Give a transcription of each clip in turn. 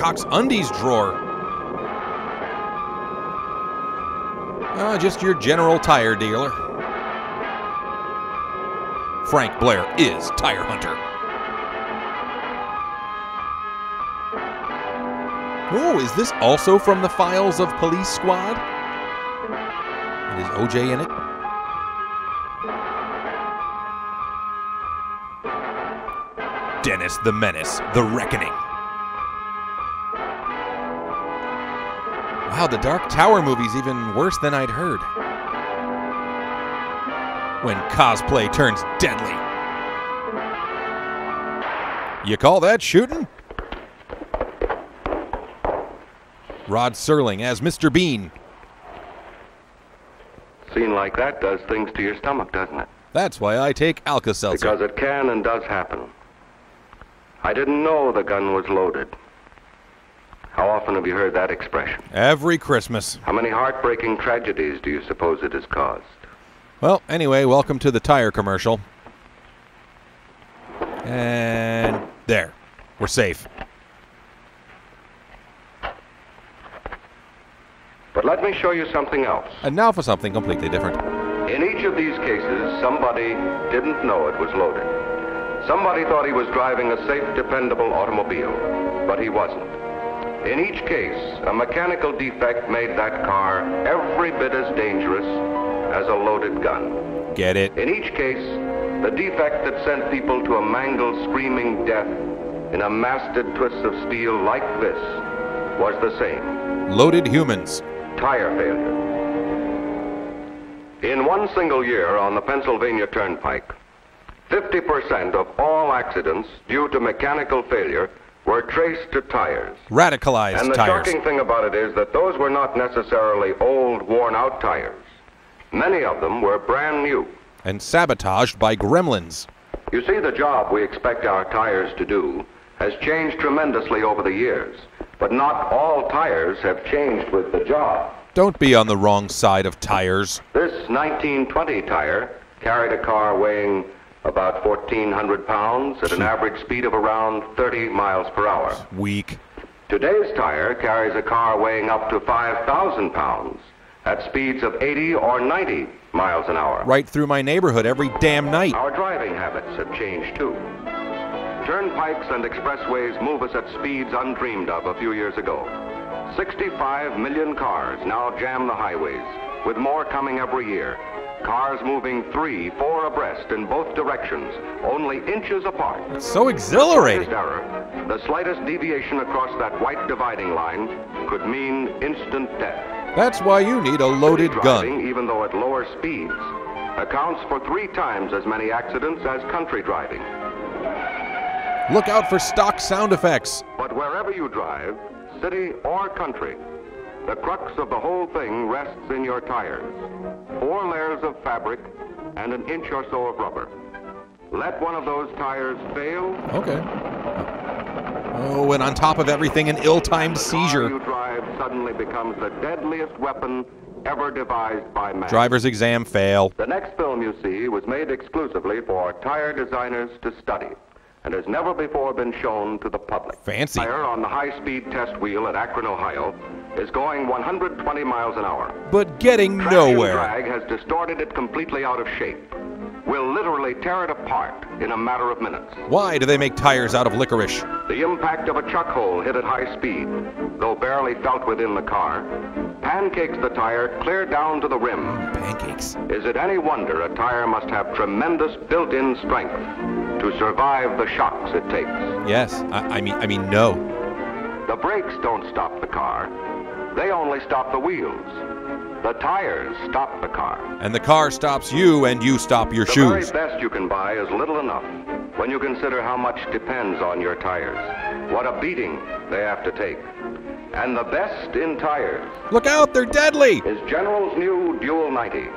Cock's undies drawer? Just your general tire dealer. Frank Blair is Tire Hunter. Oh, is this also from the files of Police Squad? Is OJ in it? Dennis the Menace, The Reckoning. Wow, the Dark Tower movie's even worse than I'd heard. When cosplay turns deadly. You call that shooting? Rod Serling as Mr. Bean. Scene like that does things to your stomach, doesn't it? That's why I take Alka-Seltzer. Because it can and does happen. I didn't know the gun was loaded. How often have you heard that expression? Every Christmas. How many heartbreaking tragedies do you suppose it has caused? Well, anyway, welcome to the tire commercial. And there. We're safe. But let me show you something else. And now for something completely different. In each of these cases, somebody didn't know it was loaded. Somebody thought he was driving a safe, dependable automobile, but he wasn't. In each case, a mechanical defect made that car every bit as dangerous as a loaded gun. Get it? In each case, the defect that sent people to a mangled, screaming death in a masted twist of steel like this was the same. Loaded humans. Tire failure. In one single year on the Pennsylvania Turnpike, 50% of all accidents due to mechanical failure were traced to tires. Radicalized tires. And the shocking thing about it is that those were not necessarily old, worn-out tires. Many of them were brand new. And sabotaged by gremlins. You see, the job we expect our tires to do has changed tremendously over the years. But not all tires have changed with the job. Don't be on the wrong side of tires. This 1920 tire carried a car weighing about 1,400 pounds at an average speed of around 30 miles per hour. Weak. Today's tire carries a car weighing up to 5,000 pounds at speeds of 80 or 90 miles an hour. Right through my neighborhood every damn night. Our driving habits have changed too. Turnpikes and expressways move us at speeds undreamed of a few years ago. 65 million cars now jam the highways, with more coming every year. Cars moving 3, 4 abreast in both directions, only inches apart. It's so exhilarating. The slightest deviation across that white dividing line could mean instant death. That's why you need a loaded gun. Even though at lower speeds, accounts for 3 times as many accidents as country driving. Look out for stock sound effects. But wherever you drive, city or country, the crux of the whole thing rests in your tires. 4 layers of fabric and an inch or so of rubber. Let one of those tires fail. Okay. Oh, and on top of everything, an ill-timed seizure. The car you drive suddenly becomes the deadliest weapon ever devised by man. Driver's exam fail. The next film you see was made exclusively for tire designers to study and has never before been shown to the public. Fancy. Tire on the high-speed test wheel at Akron, Ohio, is going 120 miles an hour. But getting nowhere. Traction drag has distorted it completely out of shape. Will literally tear it apart in a matter of minutes. Why do they make tires out of licorice? The impact of a chuck hole hit at high speed, though barely felt within the car, pancakes the tire clear down to the rim. Pancakes. Is it any wonder a tire must have tremendous built-in strength to survive the shocks it takes? Yes, I mean no. The brakes don't stop the car. They only stop the wheels. The tires stop the car. And the car stops you, and you stop your shoes. The very best you can buy is little enough when you consider how much depends on your tires, what a beating they have to take. And the best in tires. Look out, they're deadly! Is General's new Dual 90.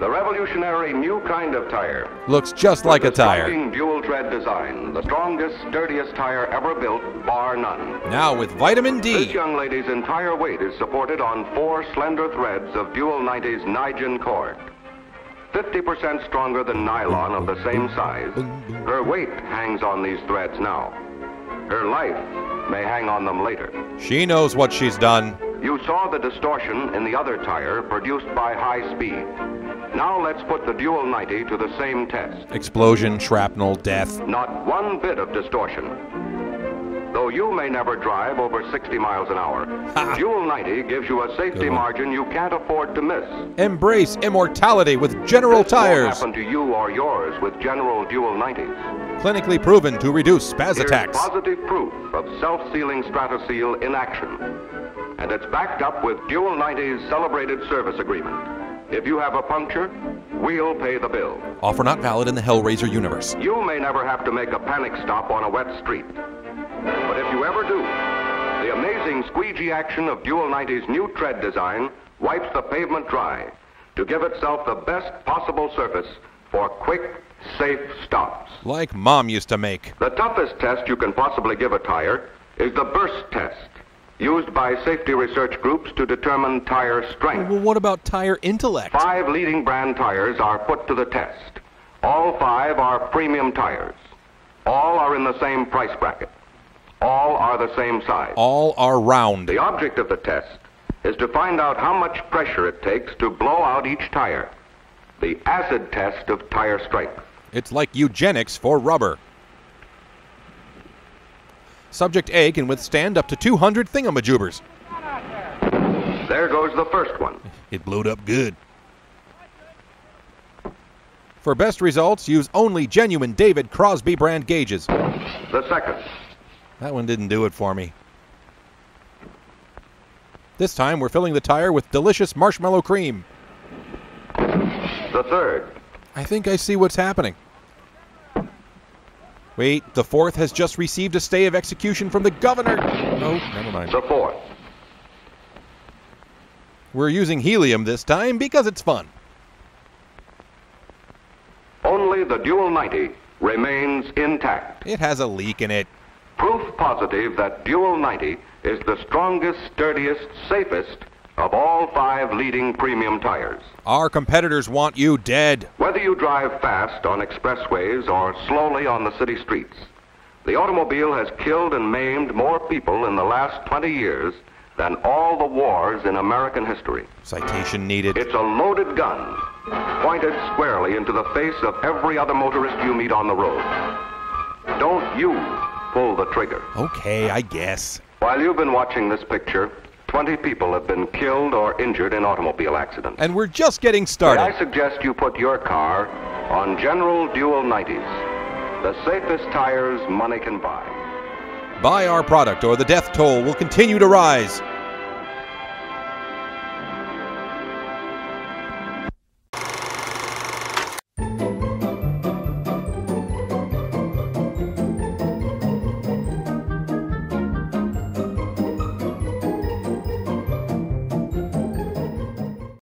The revolutionary new kind of tire. Looks just like a tire. Striking dual tread design, the strongest, sturdiest tire ever built, bar none. Now with vitamin D. This young lady's entire weight is supported on 4 slender threads of Dual 90's Nigen cord. 50% stronger than nylon of the same size. Her weight hangs on these threads now. Her life may hang on them later. She knows what she's done. You saw the distortion in the other tire produced by high speed. Now let's put the Dual 90 to the same test. Explosion, shrapnel, death. Not one bit of distortion. Though you may never drive over 60 miles an hour, Dual 90 gives you a safety margin you can't afford to miss. Embrace immortality with General This won't Tires. happen to you or yours with General Dual 90s. Clinically proven to reduce spaz Here's attacks. positive proof of self-sealing Stratoseal in action. And it's backed up with Dual 90's celebrated service agreement. If you have a puncture, we'll pay the bill. Offer not valid in the Hellraiser universe. You may never have to make a panic stop on a wet street. But if you ever do, the amazing squeegee action of Dual 90's new tread design wipes the pavement dry to give itself the best possible surface for quick, safe stops. Like Mom used to make. The toughest test you can possibly give a tire is the burst test, used by safety research groups to determine tire strength. Well, what about tire intellect? 5 leading brand tires are put to the test. All 5 are premium tires. All are in the same price bracket. All are the same size. All are round. The object of the test is to find out how much pressure it takes to blow out each tire. The acid test of tire strength. It's like eugenics for rubber. Subject A can withstand up to 200 thingamajubers. There goes the first one. It blowed up good. For best results, use only genuine David Crosby brand gauges. The second. That one didn't do it for me. This time we're filling the tire with delicious marshmallow cream. The third. I think I see what's happening. Wait, the fourth has just received a stay of execution from the governor. No, never mind. The fourth. We're using helium this time because it's fun. Only the Dual 90 remains intact. It has a leak in it. Proof positive that Dual 90 is the strongest, sturdiest, safest of all 5 leading premium tires. Our competitors want you dead. Whether you drive fast on expressways or slowly on the city streets, the automobile has killed and maimed more people in the last 20 years than all the wars in American history. Citation needed. It's a loaded gun, pointed squarely into the face of every other motorist you meet on the road. Don't you pull the trigger. Okay, I guess. While you've been watching this picture, 20 people have been killed or injured in automobile accidents. And we're just getting started. I suggest you put your car on General Dual 90s, the safest tires money can buy. Buy our product or the death toll will continue to rise.